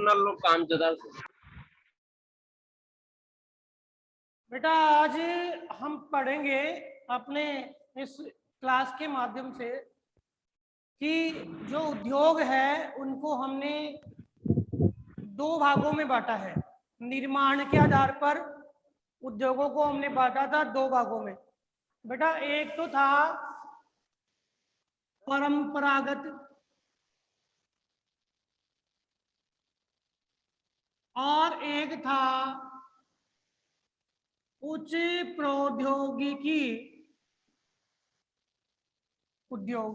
लोग काम ज्यादा। बेटा आज हम पढ़ेंगे अपने इस क्लास के माध्यम से कि जो उद्योग है उनको हमने दो भागों में बांटा है। निर्माण के आधार पर उद्योगों को हमने बांटा था दो भागों में। बेटा एक तो था परंपरागत और एक था उच्च प्रौद्योगिकी उद्योग।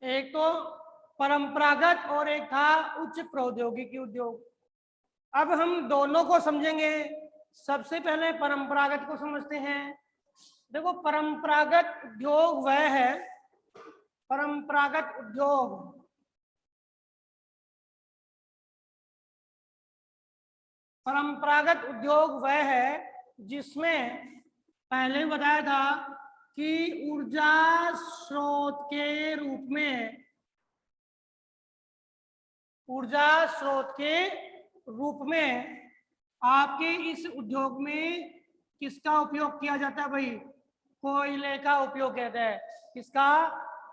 एक तो परंपरागत और एक था उच्च प्रौद्योगिकी उद्योग। अब हम दोनों को समझेंगे। सबसे पहले परंपरागत को समझते हैं। देखो परंपरागत उद्योग वह है, परंपरागत उद्योग परंपरागत उद्योग वह है जिसमें पहले बताया था कि ऊर्जा स्रोत के रूप में आपके इस उद्योग में किसका उपयोग किया जाता है भाई? कोयले का उपयोग किया जाता है। किसका?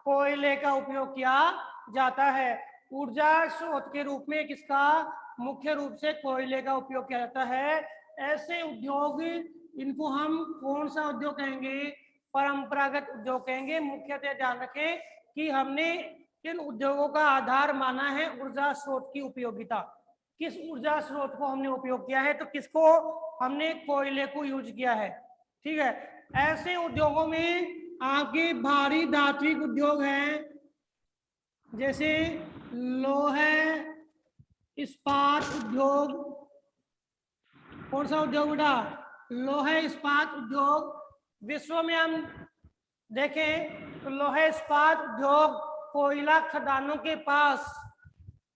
कोयले का उपयोग किया जाता है। ऊर्जा स्रोत के रूप में किसका? मुख्य रूप से कोयले का उपयोग किया जाता है। ऐसे उद्योग, इनको हम कौन सा उद्योग कहेंगे? परंपरागत उद्योग कहेंगे। मुख्यतः ध्यान रखें कि हमने इन उद्योगों का आधार माना है ऊर्जा स्रोत की उपयोगिता। किस ऊर्जा स्रोत को हमने उपयोग किया है? तो किसको? हमने कोयले को यूज किया है। ठीक है। ऐसे उद्योगों में आपके भारी धात्विक उद्योग हैं, जैसे लोहे इस्पात उद्योग। कौन सा उद्योग बेटा? लोहे इस्पात उद्योग। विश्व में हम देखें तो लोहे इस्पात उद्योग कोयला खदानों के पास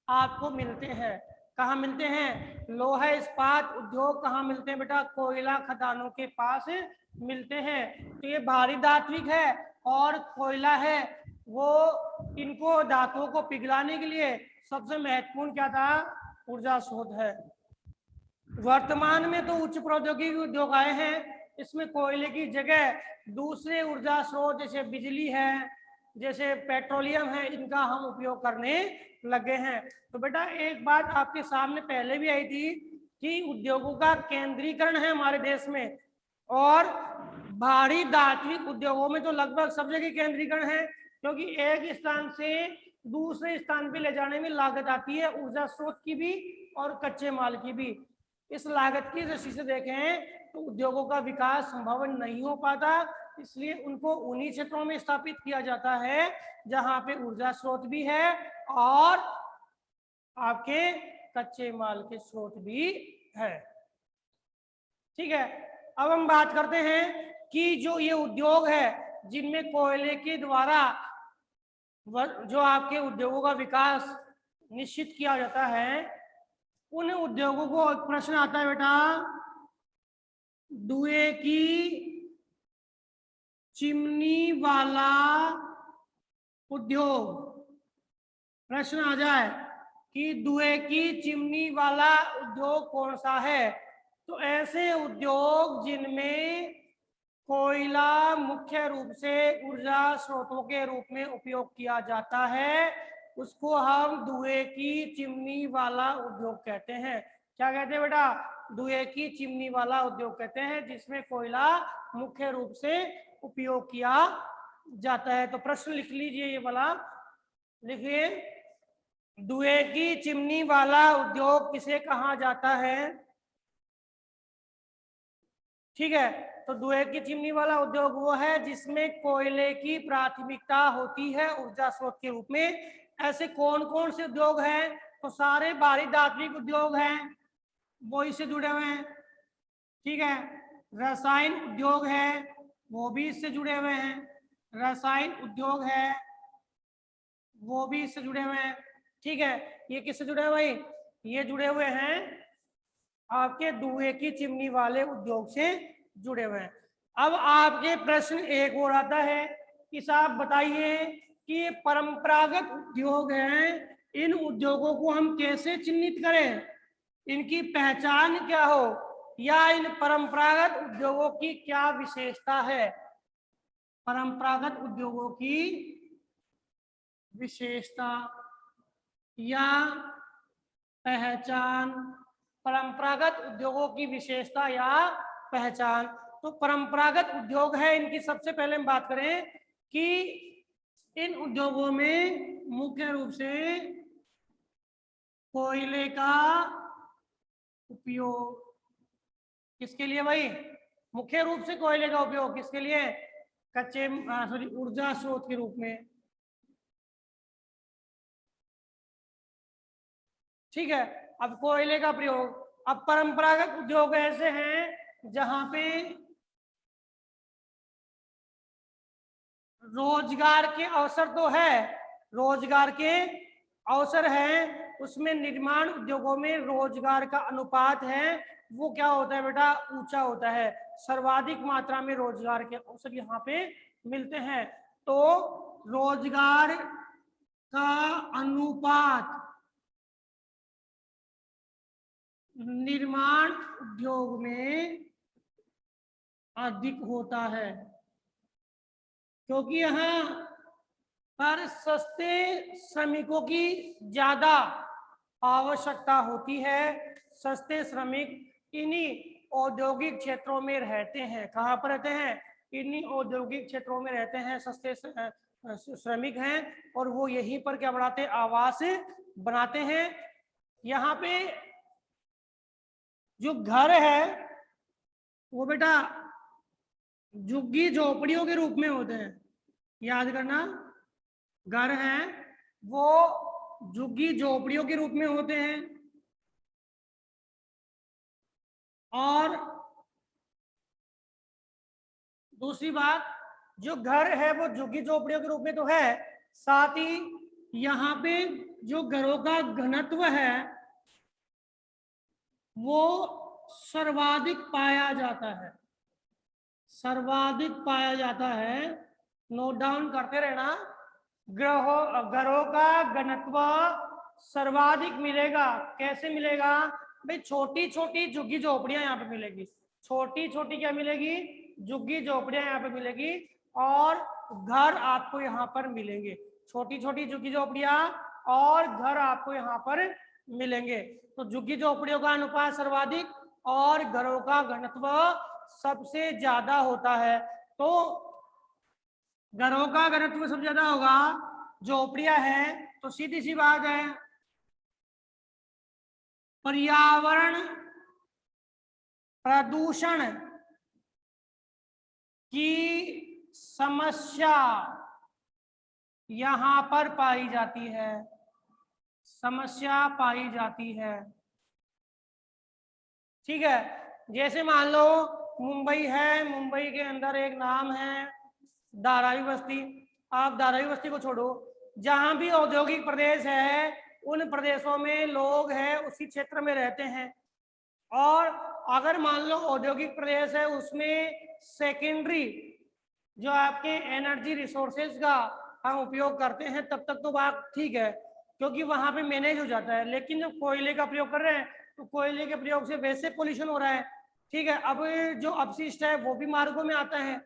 आपको मिलते हैं। कहाँ मिलते हैं? लोहा इस्पात उद्योग कहाँ मिलते हैं बेटा? कोयला खदानों के पास मिलते हैं। तो ये भारी धात्विक है और कोयला है, वो इनको धातुओं को पिघलाने के लिए सबसे महत्वपूर्ण क्या था? ऊर्जा स्रोत है। वर्तमान में तो उच्च प्रौद्योगिकी उद्योग आए हैं, इसमें कोयले की जगह दूसरे ऊर्जा स्रोत जैसे बिजली है, जैसे पेट्रोलियम है, इनका हम उपयोग करने लगे हैं। तो बेटा एक बात आपके सामने पहले भी आई थी कि उद्योगों का केंद्रीकरण है हमारे देश में, और भारी धात्विक उद्योगों में तो लगभग सब जगह केंद्रीकरण है, क्योंकि एक स्थान से दूसरे स्थान पे ले जाने में लागत आती है, ऊर्जा स्रोत की भी और कच्चे माल की भी। इस लागत की दृष्टि से देखें तो उद्योगों का विकास संभव नहीं हो पाता, इसलिए उनको उन्हीं क्षेत्रों में स्थापित किया जाता है जहां पे ऊर्जा स्रोत भी है और आपके कच्चे माल के स्रोत भी है। ठीक है। अब हम बात करते हैं कि जो ये उद्योग है जिनमें कोयले के द्वारा जो आपके उद्योगों का विकास निश्चित किया जाता है, उन उद्योगों को एक प्रश्न आता है बेटा, धुएं की चिमनी वाला उद्योग। प्रश्न आ जाए कि धुएं की चिमनी वाला उद्योग कौन सा है? तो ऐसे उद्योग जिनमें कोयला मुख्य रूप से ऊर्जा स्रोतों के रूप में उपयोग किया जाता है, उसको हम धुएं की चिमनी वाला उद्योग कहते हैं। क्या कहते हैं बेटा? धुएं की चिमनी वाला उद्योग कहते हैं, जिसमें कोयला मुख्य रूप से उपयोग किया जाता है। तो प्रश्न लिख लीजिए, ये वाला लिखिए, धुएं की चिमनी वाला उद्योग किसे कहा जाता है? ठीक है। तो धुएं की चिमनी वाला उद्योग वो है जिसमें कोयले की प्राथमिकता होती है ऊर्जा स्रोत के रूप में। ऐसे कौन कौन से उद्योग हैं? तो सारे भारी धात्विक उद्योग हैं, वो इससे जुड़े हुए हैं। ठीक है। रसायन उद्योग है, वो भी इससे जुड़े हुए हैं। रसायन उद्योग है, वो भी इससे जुड़े हुए हैं। ठीक है। ये किससे जुड़े हुए हैं? ये जुड़े हुए हैं आपके धुएं की चिमनी वाले उद्योग से जुड़े हुए हैं। अब आपके प्रश्न एक और आता है कि साहब बताइए कि ये परंपरागत उद्योग हैं, इन उद्योगों को हम कैसे चिन्हित करें, इनकी पहचान क्या हो, या इन परंपरागत उद्योगों की क्या विशेषता है। परंपरागत उद्योगों की विशेषता या पहचान, परंपरागत उद्योगों की विशेषता या पहचान। तो परंपरागत उद्योग है इनकी, सबसे पहले हम बात करें कि इन उद्योगों में मुख्य रूप से कोयले का उपयोग, किसके लिए भाई, मुख्य रूप से कोयले का उपयोग किसके लिए, कच्चे ऊर्जा स्रोत के रूप में। ठीक है, अब कोयले का प्रयोग। अब परंपरागत उद्योग ऐसे हैं जहां पे रोजगार के अवसर तो है, रोजगार के अवसर हैं, उसमें निर्माण उद्योगों में रोजगार का अनुपात है वो क्या होता है बेटा, ऊंचा होता है, सर्वाधिक मात्रा में रोजगार के अवसर यहाँ पे मिलते हैं। तो रोजगार का अनुपात निर्माण उद्योग में अधिक होता है, क्योंकि यहाँ पर सस्ते श्रमिकों की ज्यादा आवश्यकता होती है। सस्ते श्रमिक इन्हीं औद्योगिक क्षेत्रों में रहते हैं। कहाँ पर रहते हैं, इन्हीं औद्योगिक क्षेत्रों में रहते हैं, सस्ते श्रमिक हैं, और वो यहीं पर क्या बनाते हैं, आवास बनाते हैं। यहाँ पे जो घर है वो बेटा झुग्गी झोपड़ियों के रूप में होते हैं, याद करना, घर हैं वो झुग्गी झोपड़ियों के रूप में होते हैं। और दूसरी बात, जो घर है वो झुग्गी झोपड़ियों के रूप में तो है, साथ ही यहाँ पे जो घरों का घनत्व है वो सर्वाधिक पाया जाता है, सर्वाधिक पाया जाता है। नोट डाउन करते रहना, घरों का घनत्व सर्वाधिक मिलेगा। कैसे मिलेगा भाई, छोटी छोटी झुग्गी झोपड़ियां यहाँ पे मिलेगी, छोटी छोटी क्या मिलेगी, झुग्गी झोपड़ियां यहाँ पे मिलेगी, और घर आपको यहाँ पर मिलेंगे, छोटी छोटी झुग्गी झोपड़ियां और घर आपको यहाँ पर मिलेंगे। तो झुग्गी झोपड़ियों का अनुपात सर्वाधिक और घरों का घनत्व सबसे ज्यादा होता है। तो घरों का घनत्व सबसे ज्यादा होगा, झोपड़ियां हैं, तो सीधी सी बात है पर्यावरण प्रदूषण की समस्या यहां पर पाई जाती है, समस्या पाई जाती है। ठीक है, जैसे मान लो मुंबई है, मुंबई के अंदर एक नाम है धारावी बस्ती। आप धारावी बस्ती को छोड़ो, जहां भी औद्योगिक प्रदेश है उन प्रदेशों में लोग हैं उसी क्षेत्र में रहते हैं। और अगर मान लो औद्योगिक प्रदेश है उसमें सेकेंडरी जो आपके एनर्जी रिसोर्सेज का हम उपयोग करते हैं, तब तक तो बात ठीक है क्योंकि वहां पे मैनेज हो जाता है। लेकिन जब कोयले का प्रयोग कर रहे हैं तो कोयले के प्रयोग से वैसे पोल्यूशन हो रहा है। ठीक है, अब जो अपशिष्ट है वो भी मार्गों में आता है,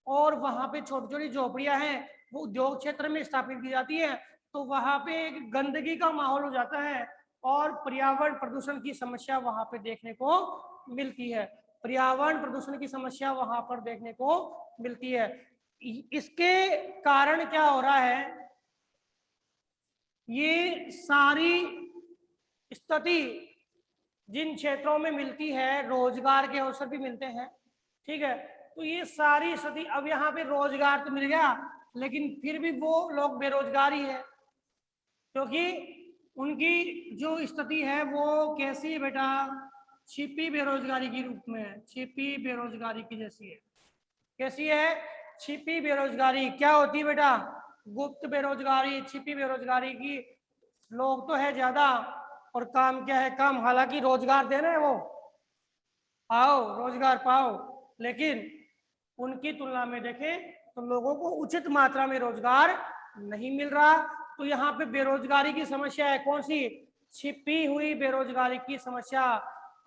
और वहां पे छोटी छोटी झोपड़ियां हैं वो उद्योग क्षेत्र में स्थापित की जाती है, तो वहां पे एक गंदगी का माहौल हो जाता है और पर्यावरण प्रदूषण की समस्या वहां पे देखने को मिलती है, पर्यावरण प्रदूषण की समस्या वहां पर देखने को मिलती है। इसके कारण क्या हो रहा है, ये सारी स्थिति जिन क्षेत्रों में मिलती है रोजगार के अवसर भी मिलते हैं। ठीक है, तो ये सारी स्थिति, अब यहाँ पे रोजगार तो मिल गया लेकिन फिर भी वो लोग बेरोजगार ही है, क्योंकि उनकी जो स्थिति है वो कैसी है बेटा, छिपी बेरोजगारी के रूप में है, छिपी बेरोजगारी की जैसी है। कैसी है, छिपी बेरोजगारी। क्या होती है बेटा, गुप्त बेरोजगारी, छिपी बेरोजगारी की। लोग तो है ज्यादा और काम क्या है कम, हालांकि रोजगार दे रहे हैं वो, आओ रोजगार पाओ, लेकिन उनकी तुलना में देखें तो लोगों को उचित मात्रा में रोजगार नहीं मिल रहा। तो यहाँ पे बेरोजगारी की समस्या है, कौन सी? छिपी हुई बेरोजगारी की समस्या।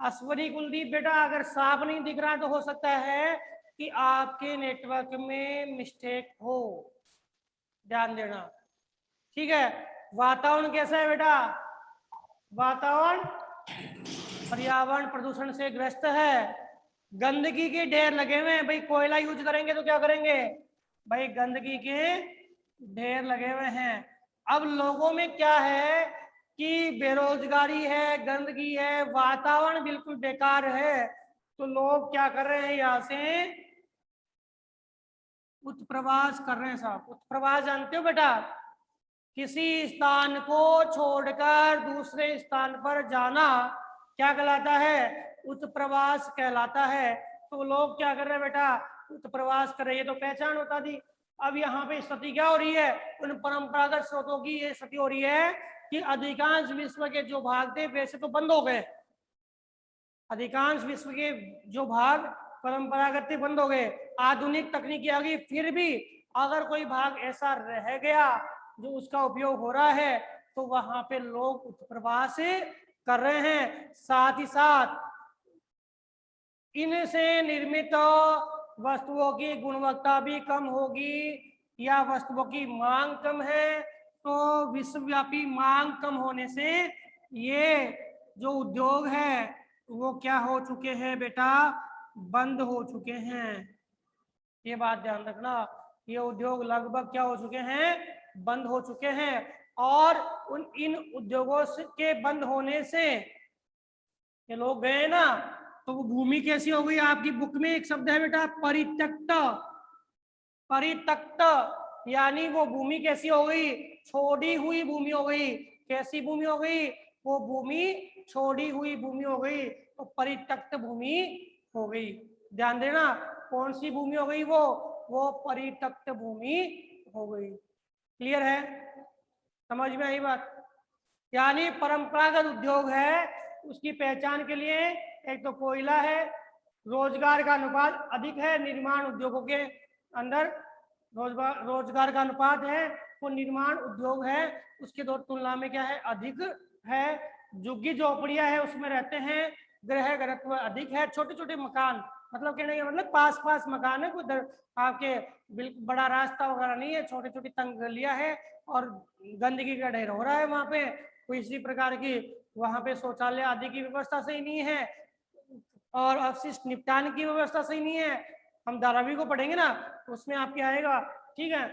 अश्वनी कुलदीप बेटा अगर साफ नहीं दिख रहा तो हो सकता है कि आपके नेटवर्क में मिस्टेक हो, ध्यान देना, ठीक है। वातावरण कैसा है बेटा? वातावरण पर्यावरण प्रदूषण से ग्रस्त है, गंदगी के ढेर लगे हुए हैं। भाई कोयला यूज करेंगे तो क्या करेंगे भाई? गंदगी के ढेर लगे हुए हैं। अब लोगों में क्या है कि बेरोजगारी है, गंदगी है, वातावरण बिल्कुल बेकार है, तो लोग क्या कर रहे हैं? यहाँ से उत्प्रवास कर रहे हैं साहब। उत्प्रवास जानते हो बेटा? किसी स्थान को छोड़कर दूसरे स्थान पर जाना क्या कहलाता है? उत्प्रवास कहलाता है। तो लोग क्या कर रहे हैं बेटा? उत्प्रवास कर रहे हैं। तो पहचान बता दी। अब यहाँ पे स्थिति क्या हो रही है? उन परंपरागत स्रोतों की ये स्थिति हो रही है कि अधिकांश विश्व के जो भाग थे वैसे तो बंद हो गए, अधिकांश विश्व के जो भाग परंपरागत थे बंद हो गए, आधुनिक तकनीकी आ गई, फिर भी अगर कोई भाग ऐसा रह गया जो उसका उपयोग हो रहा है तो वहां पे लोग उत्प्रवास कर रहे हैं। साथ ही साथ इनसे निर्मित वस्तुओं की गुणवत्ता भी कम होगी या वस्तुओं की मांग कम है, तो विश्वव्यापी मांग कम होने से ये जो उद्योग है वो क्या हो चुके हैं बेटा? बंद हो चुके हैं। ये बात ध्यान रखना, ये उद्योग लगभग क्या हो चुके हैं? बंद हो चुके हैं। और इन उद्योगों के बंद होने से ये लोग गए ना, तो वो भूमि कैसी हो गई? आपकी बुक में एक शब्द है बेटा परित्यक्त। परित्यक्त यानी वो भूमि कैसी हो गई? छोड़ी हुई भूमि हो गई। कैसी भूमि हो गई? वो भूमि छोड़ी हुई भूमि हो गई, तो परित्यक्त भूमि हो गई। ध्यान देना, कौन सी भूमि हो गई? वो परित्यक्त भूमि हो गई। क्लियर है? समझ में आई बात? यानी परंपरागत उद्योग है, उसकी पहचान के लिए एक तो कोयला है, रोजगार का अनुपात अधिक है निर्माण उद्योगों के अंदर, रोजगार का अनुपात है, वो निर्माण उद्योग है उसके दो तुलना में क्या है? अधिक है। झुग्गी झोपड़ियां है उसमें रहते हैं, गृह घनत्व अधिक है, छोटे छोटे मकान, मतलब कहने का मतलब पास पास मकान है, कोई आपके बिल्कुल बड़ा रास्ता वगैरह नहीं है, छोटी छोटी तंग गलियां है और गंदगी का ढेर हो रहा है वहां पे। कोई इसी प्रकार की वहां पे शौचालय आदि की व्यवस्था सही नहीं है और अपशिष्ट निपटान की व्यवस्था सही नहीं है। हम धारावी को पढ़ेंगे ना उसमें आपके आएगा, ठीक है।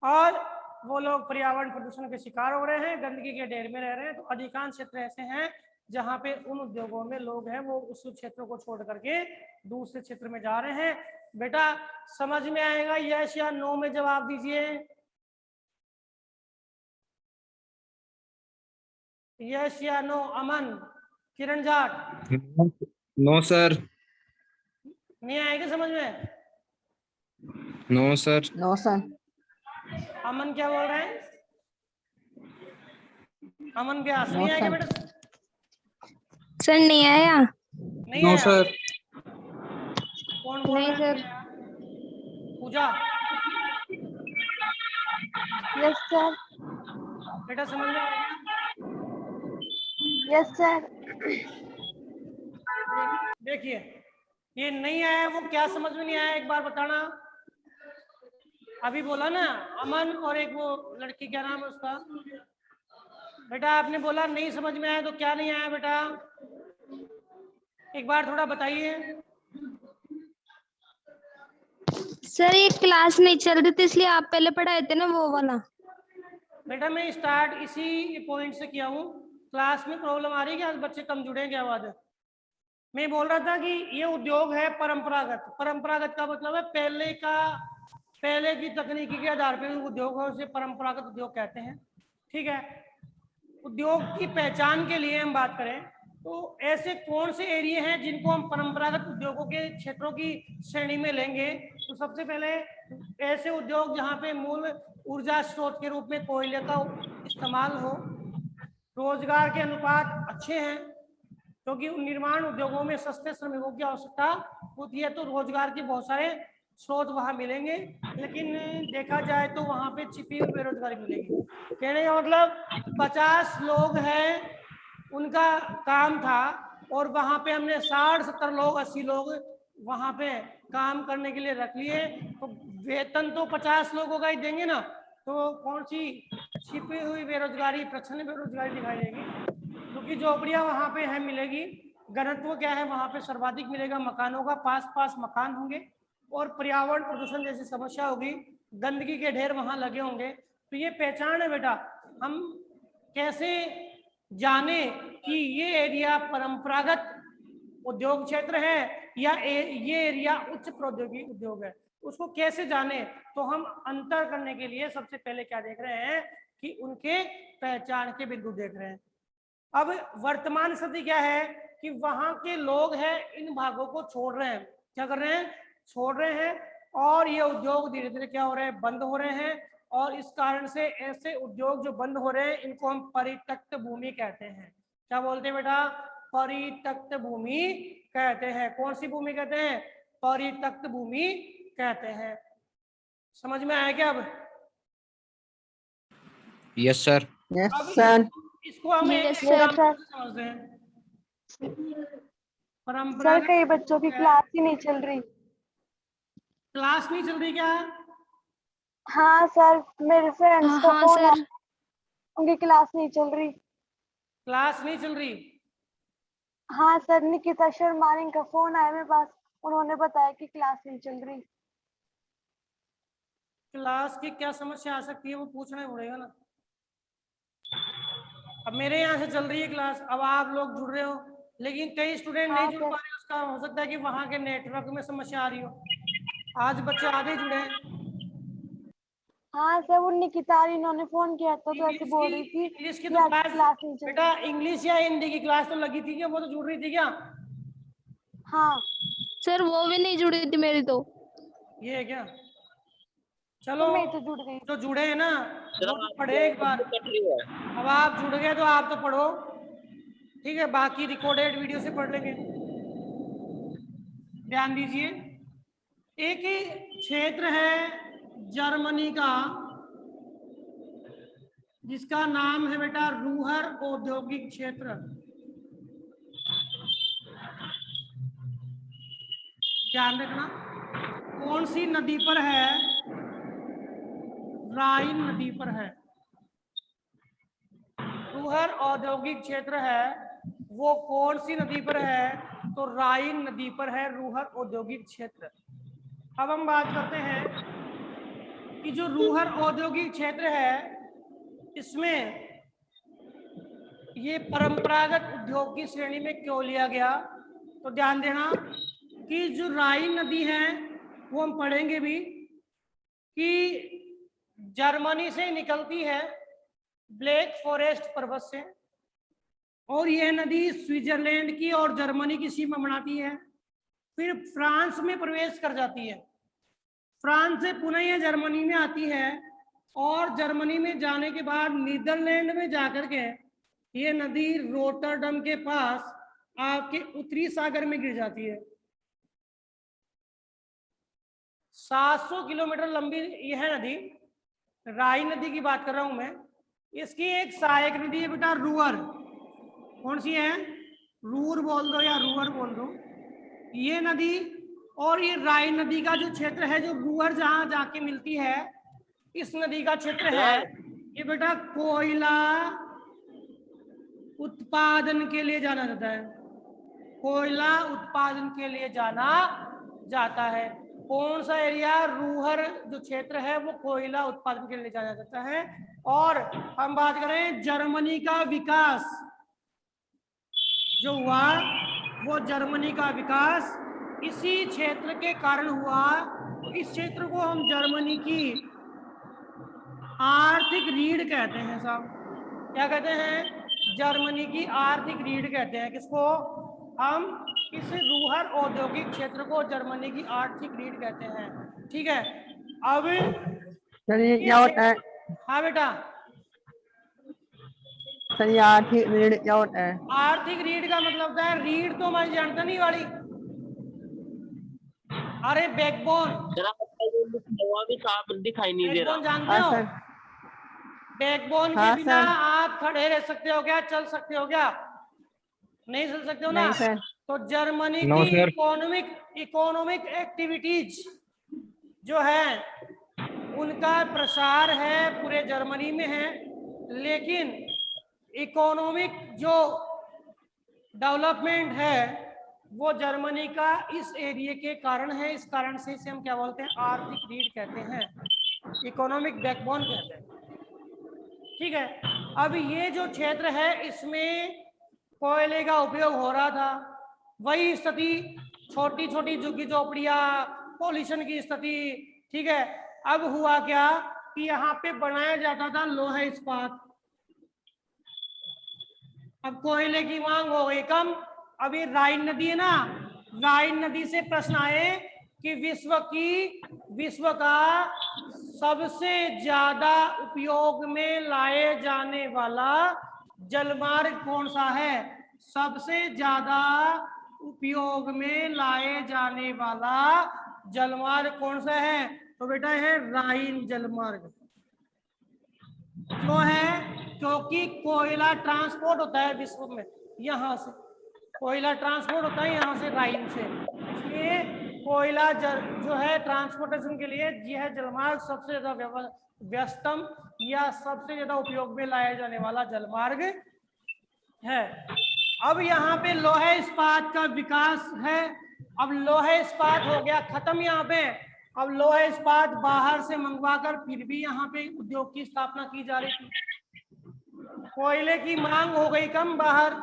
और वो लोग पर्यावरण प्रदूषण के शिकार हो रहे हैं, गंदगी के ढेर में रह रहे हैं। तो अधिकांश क्षेत्र ऐसे हैं जहाँ पे उन उद्योगों में लोग हैं वो उस क्षेत्रों को छोड़ करके दूसरे क्षेत्र में जा रहे हैं। बेटा समझ में आएगा यस या नो में जवाब दीजिए। यस या no? Aman, Kiran Jat? No sir. नहीं आएगा समझ में? No sir. No sir. Aman क्या बोल रहे हैं? अमन व्यास नो नहीं आएगा सर। बेटा? सर नहीं आया। नहीं नो आया? सर। कौन बोल नहीं रहा है? सर। पूजा यस सर। बेटा समझ में आएगा? Yes sir. देखिए ये नहीं आया, वो क्या समझ में नहीं आया एक बार बताना। अभी बोला ना अमन और एक वो लड़की, क्या नाम है उसका? बेटा आपने बोला नहीं समझ में आया, तो क्या नहीं आया बेटा? एक बार थोड़ा बताइए। सर ये क्लास नहीं चल रही थी इसलिए आप पहले पढ़ाए थे ना वो वाला। बेटा मैं स्टार्ट इसी पॉइंट से किया हूँ। क्लास में प्रॉब्लम आ रही है कि आज बच्चे कम जुड़े हैं क्या बात है? मैं बोल रहा था कि ये उद्योग है परंपरागत। परंपरागत का मतलब है पहले की तकनीकी के आधार पर उद्योग है, उसे परंपरागत उद्योग कहते हैं, ठीक है। उद्योग की पहचान के लिए हम बात करें तो ऐसे कौन से एरिया हैं जिनको हम परंपरागत उद्योगों के क्षेत्रों की श्रेणी में लेंगे? तो सबसे पहले ऐसे उद्योग जहां पे मूल ऊर्जा स्रोत के रूप में कोयले का इस्तेमाल हो, रोजगार के अनुपात अच्छे हैं, क्योंकि निर्माण उद्योगों में सस्ते श्रमिकों की आवश्यकता होती है, तो रोजगार के बहुत सारे स्रोत वहां मिलेंगे, लेकिन देखा जाए तो वहां पे छिपी हुई बेरोजगारी मिलेगी। कहने का मतलब 50 लोग हैं, उनका काम था, और वहां पे हमने 60-70 लोग, 80 लोग वहां पे काम करने के लिए रख लिए, तो वेतन तो 50 लोगों का ही देंगे ना, तो कौन सी छिपी हुई बेरोजगारी, प्रच्छन्न बेरोजगारी दिखाई देगी? क्योंकि झोपड़ियां वहां पे है मिलेगी, घनत्व क्या है वहां पे सर्वाधिक मिलेगा मकानों का, पास पास मकान होंगे, और पर्यावरण प्रदूषण जैसी समस्या होगी, गंदगी के ढेर वहां लगे होंगे। तो ये पहचान है बेटा। हम कैसे जाने कि ये एरिया परंपरागत उद्योग क्षेत्र है या ये एरिया उच्च प्रौद्योगिकी उद्योग है, उसको कैसे जाने? तो हम अंतर करने के लिए सबसे पहले क्या देख रहे हैं कि उनके पहचान के बिंदु देख रहे हैं। अब वर्तमान स्थिति क्या है कि वहां के लोग हैं इन भागों को छोड़ रहे हैं। क्या कर रहे हैं? छोड़ रहे हैं, और ये उद्योग धीरे धीरे क्या हो रहे हैं? बंद हो रहे हैं। और इस कारण से ऐसे उद्योग जो बंद हो रहे हैं इनको हम परित्यक्त भूमि कहते हैं। क्या बोलते हैं बेटा? परित्यक्त भूमि कहते हैं। कौन सी भूमि कहते हैं? परित्यक्त भूमि कहते हैं। समझ में आया क्या? अब यस सर। अब इसको हम एक Yes, sir. एग्जाम्पल से समझते हैं। सर परंपरागत कई बच्चों की क्लास ही नहीं चल रही। क्लास नहीं चल रही क्या? हाँ सर, मेरे फ्रेंड्स का हाँ फोन सर। आया, उनकी क्लास नहीं चल रही। क्लास नहीं चल रही? हाँ सर, निकिता शर्मा का फोन आया मेरे पास, उन्होंने बताया कि क्लास नहीं चल रही। क्लास की क्या समस्या आ सकती है वो पूछना ही पड़ेगा ना। अब मेरे यहाँ से चल रही है क्लास, अब आप लोग जुड़ रहे हो, लेकिन कई स्टूडेंट नहीं हाँ जुड़ सर। पा रहे, उसका हो सकता है कि वहाँ के नेटवर्क में समस्या आ रही हो। आज बच्चे आधे जुड़े हैं। हाँ सर, वो निकिता इन्होंने फोन किया था तो ऐसे बोल रही थी इंग्लिश की कि तो आज क्लास, क्लास नहीं चल बेटा रही। इंग्लिश या हिंदी की क्लास तो लगी थी क्या? वो तो जुड़ रही थी क्या? हाँ सर वो भी नहीं जुड़ी थी मेरी तो। ये है क्या? तो चलो, मैं तो जुड़ गई। जो जुड़े हैं ना वो तो पढ़े एक बार। अब आप जुड़ गए तो आप तो पढ़ो, ठीक है, बाकी रिकॉर्डेड वीडियो से पढ़ लेंगे। ध्यान दीजिए, एक क्षेत्र है जर्मनी का जिसका नाम है बेटा रूहर औद्योगिक क्षेत्र। ध्यान रखना, कौन सी नदी पर है? राइन नदी पर है। रूहर औद्योगिक क्षेत्र है वो कौन सी नदी पर है? तो राइन नदी पर है रूहर औद्योगिक क्षेत्र। अब हम बात करते हैं कि जो रूहर औद्योगिक क्षेत्र है इसमें ये परंपरागत उद्योग की श्रेणी में क्यों लिया गया? तो ध्यान देना कि जो राइन नदी है वो हम पढ़ेंगे भी कि जर्मनी से निकलती है, ब्लैक फॉरेस्ट पर्वत से, और यह नदी स्विट्जरलैंड की और जर्मनी की सीमा बनाती है, फिर फ्रांस में प्रवेश कर जाती है, फ्रांस से पुनः यह जर्मनी में आती है, और जर्मनी में जाने के बाद नीदरलैंड में जाकर के ये नदी रोटरडम के पास आपके उत्तरी सागर में गिर जाती है। 700 किलोमीटर लंबी यह नदी, राइन नदी की बात कर रहा हूं मैं। इसकी एक सहायक नदी है बेटा रूअर। कौन सी है? रूर बोल दो या रूअर बोल दो, ये नदी। और ये राइन नदी का जो क्षेत्र है, जो रूअर जहां जाके मिलती है, इस नदी का क्षेत्र है ये बेटा कोयला उत्पादन के लिए जाना जाता है। कोयला उत्पादन के लिए जाना जाता है। कौन सा एरिया? रूहर जो क्षेत्र है वो कोयला उत्पादन के लिए जाना जाता है। और हम बात करें जर्मनी का विकास जो हुआ, वो जर्मनी का विकास इसी क्षेत्र के कारण हुआ। इस क्षेत्र को हम जर्मनी की आर्थिक रीढ़ कहते हैं साहब। क्या कहते हैं? जर्मनी की आर्थिक रीढ़ कहते हैं। किसको? हम इस रूहर औद्योगिक क्षेत्र को जर्मनी की आर्थिक रीढ़ कहते हैं। ठीक है, अब सर ये क्या होता है? हाँ बेटा, सर ये आर्थिक ऋण क्या होता है? आर्थिक रीढ़ का मतलब होता है, रीढ़ तो हमारी जानता नहीं वाली, अरे बैकबोन, जरा हुआ भी साफ दिखाई नहीं दे बैकबोन रहा। जानते हाँ हो? सर। बैकबोन के हाँ बिना सर। आप खड़े रह सकते हो क्या? चल सकते हो क्या? नहीं चल सकते हो ना? नहीं सर। तो जर्मनी No, की sir. इकोनॉमिक एक्टिविटीज जो है उनका प्रसार है पूरे जर्मनी में है, लेकिन इकोनॉमिक जो डेवलपमेंट है वो जर्मनी का इस एरिया के कारण है। इस कारण से इसे हम क्या बोलते हैं? आर्थिक रीढ़ कहते हैं, इकोनॉमिक बैकबोन कहते हैं। ठीक है, अब ये जो क्षेत्र है इसमें कोयले का उपयोग हो रहा था, वही स्थिति, छोटी छोटी झुग्गी झोपड़ियां, पॉल्यूशन की स्थिति। ठीक है, अब हुआ क्या कि यहाँ पे बनाया जाता था लोहा इस्पात। अब कोयले की मांग हो गई कम। अब ये राइन नदी है ना, राइन नदी से प्रश्न आए कि विश्व का सबसे ज्यादा उपयोग में लाए जाने वाला जलमार्ग कौन सा है? सबसे ज्यादा उपयोग में लाए जाने वाला जलमार्ग कौन सा है? तो बेटा है राइन जलमार्ग। क्यों है? क्योंकि कोयला ट्रांसपोर्ट होता है विश्व में, यहाँ से कोयला ट्रांसपोर्ट होता है यहाँ से राइन से, इसलिए कोयला जो है ट्रांसपोर्टेशन के लिए यह जलमार्ग सबसे ज्यादा व्यस्तम या सबसे ज्यादा उपयोग में लाया जाने वाला जलमार्ग है। अब यहाँ पे लोहे इस्पात का विकास है। अब लोहे इस्पात हो गया खत्म यहाँ पे। अब लोहे इस्पात बाहर से मंगवाकर फिर भी यहाँ पे उद्योग की स्थापना की जा रही थी। कोयले की मांग हो गई कम बाहर,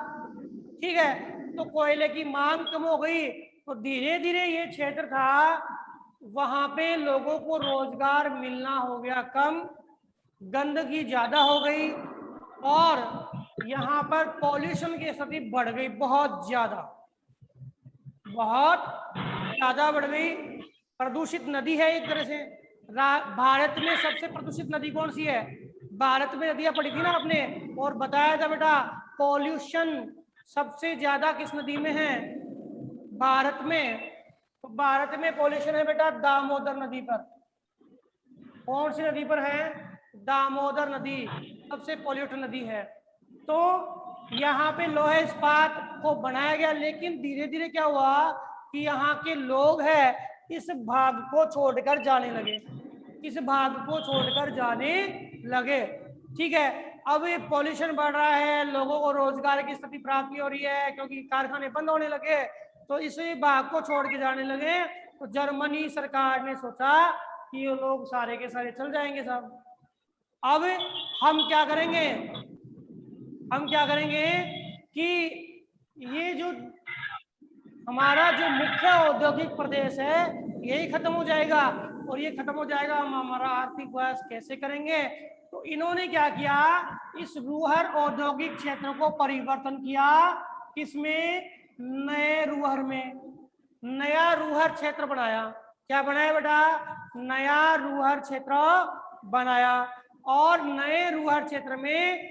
ठीक है, तो कोयले की मांग कम हो गई तो धीरे धीरे ये क्षेत्र था वहां पे लोगों को रोजगार मिलना हो गया कम, गंदगी ज्यादा हो गई और यहाँ पर पॉल्यूशन की स्थिति बढ़ गई, बहुत ज्यादा बढ़ गई। प्रदूषित नदी है एक तरह से। भारत में सबसे प्रदूषित नदी कौन सी है? भारत में नदियां पड़ी थी ना आपने, और बताया था बेटा पॉल्यूशन सबसे ज्यादा किस नदी में है? भारत में। तो भारत में पॉल्यूशन है बेटा दामोदर नदी पर। कौन सी नदी पर है? दामोदर नदी सबसे पॉल्यूटेड नदी है। तो यहाँ पे लोहे इस्पात को बनाया गया, लेकिन धीरे धीरे क्या हुआ कि यहाँ के लोग हैं इस भाग को छोड़कर जाने लगे, ठीक है। अब ये पॉल्यूशन बढ़ रहा है, लोगों को रोजगार की स्थिति प्राप्ति हो रही है क्योंकि कारखाने बंद होने लगे, तो इस भाग को छोड़ के जाने लगे। तो जर्मनी सरकार ने सोचा कि ये लोग सारे के सारे चल जाएंगे साहब। अब हम क्या करेंगे कि ये जो हमारा जो मुख्य औद्योगिक प्रदेश है यही खत्म हो जाएगा, और ये खत्म हो जाएगा, हम हमारा आर्थिक विकास कैसे करेंगे? तो इन्होंने क्या किया, इस रूहर औद्योगिक क्षेत्र को परिवर्तन किया। किसमें? नए रूहर में नया रूहर क्षेत्र बनाया। क्या बनाया बेटा? नया रूहर क्षेत्र बनाया। और नए रूहर क्षेत्र में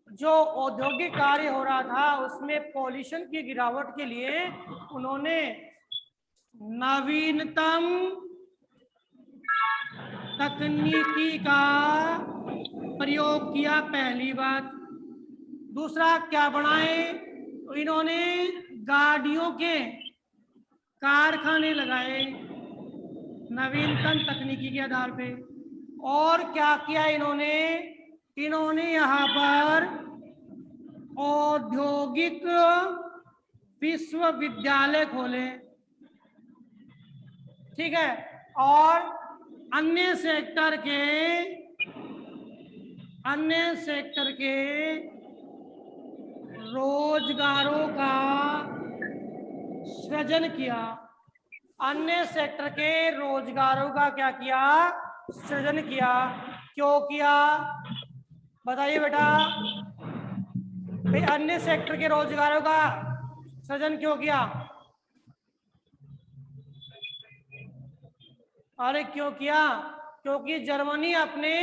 जो औद्योगिक कार्य हो रहा था उसमें पॉल्यूशन की गिरावट के लिए उन्होंने नवीनतम तकनीकी का प्रयोग किया, पहली बात। दूसरा क्या बनाए? तो इन्होंने गाड़ियों के कारखाने लगाए नवीनतम तकनीकी के आधार पे। और क्या किया इन्होंने यहाँ पर औद्योगिक विश्वविद्यालय खोले, ठीक है, और अन्य सेक्टर के रोजगारों का सृजन किया। अन्य सेक्टर के रोजगारों का क्या किया? सृजन किया। क्यों किया बताइए बेटा? भाई अन्य सेक्टर के रोजगारों का सृजन क्यों किया? अरे क्यों किया? क्योंकि जर्मनी अपने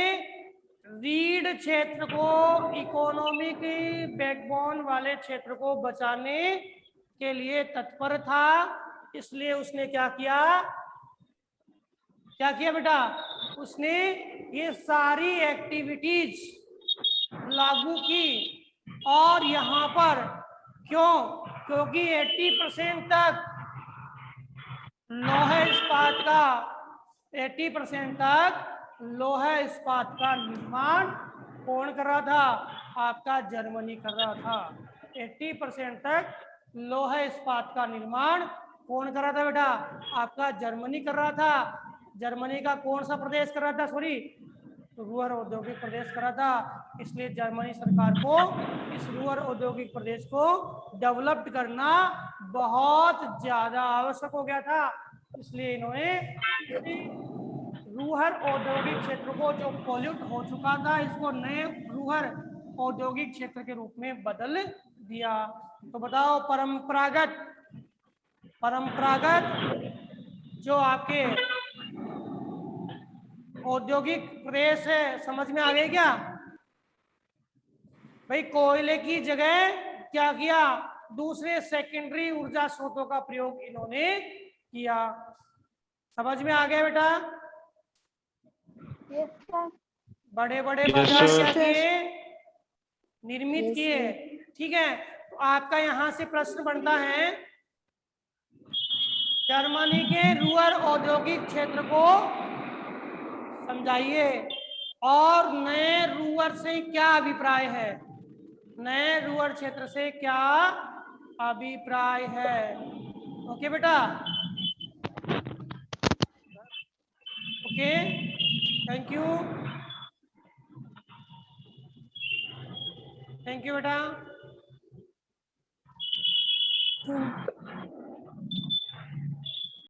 रीढ़ क्षेत्र को, इकोनॉमिक बैकबोन वाले क्षेत्र को बचाने के लिए तत्पर था। इसलिए उसने क्या किया? क्या किया बेटा, उसने ये सारी एक्टिविटीज लागू की। और यहाँ पर क्यों, क्योंकि 80% तक लोहा इस्पात का 80% तक लोहा इस्पात का निर्माण कौन कर रहा था, आपका जर्मनी कर रहा था। 80% तक लोहा इस्पात का निर्माण कौन कर रहा था बेटा, आपका जर्मनी कर रहा था। जर्मनी का कौन सा प्रदेश कर रहा था, सॉरी रूअर औद्योगिक प्रदेश कर रहा था। इसलिए जर्मनी सरकार को इस रूअर औद्योगिक प्रदेश को डेवलप्ड करना बहुत ज्यादा आवश्यक हो गया था। इसलिए इन्होंने रूहर औद्योगिक क्षेत्र को, जो पॉल्यूट हो चुका था, इसको नए रूहर औद्योगिक क्षेत्र के रूप में बदल दिया। तो बताओ, परंपरागत जो आपके औद्योगिक प्रदेश है, समझ में आ गए क्या भाई? कोयले की जगह क्या किया, दूसरे सेकेंडरी ऊर्जा स्रोतों का प्रयोग इन्होंने किया। समझ में आ गया बेटा? Yes sir. बड़े बड़े बाजार क्या किए, निर्मित किए। ठीक है, तो आपका यहां से प्रश्न बनता है, जर्मनी के रूअर औद्योगिक क्षेत्र को समझाइए और नए रूअर से क्या अभिप्राय है, नए रूअर क्षेत्र से क्या अभिप्राय है। ओके बेटा, ओके, थैंक यू बेटा।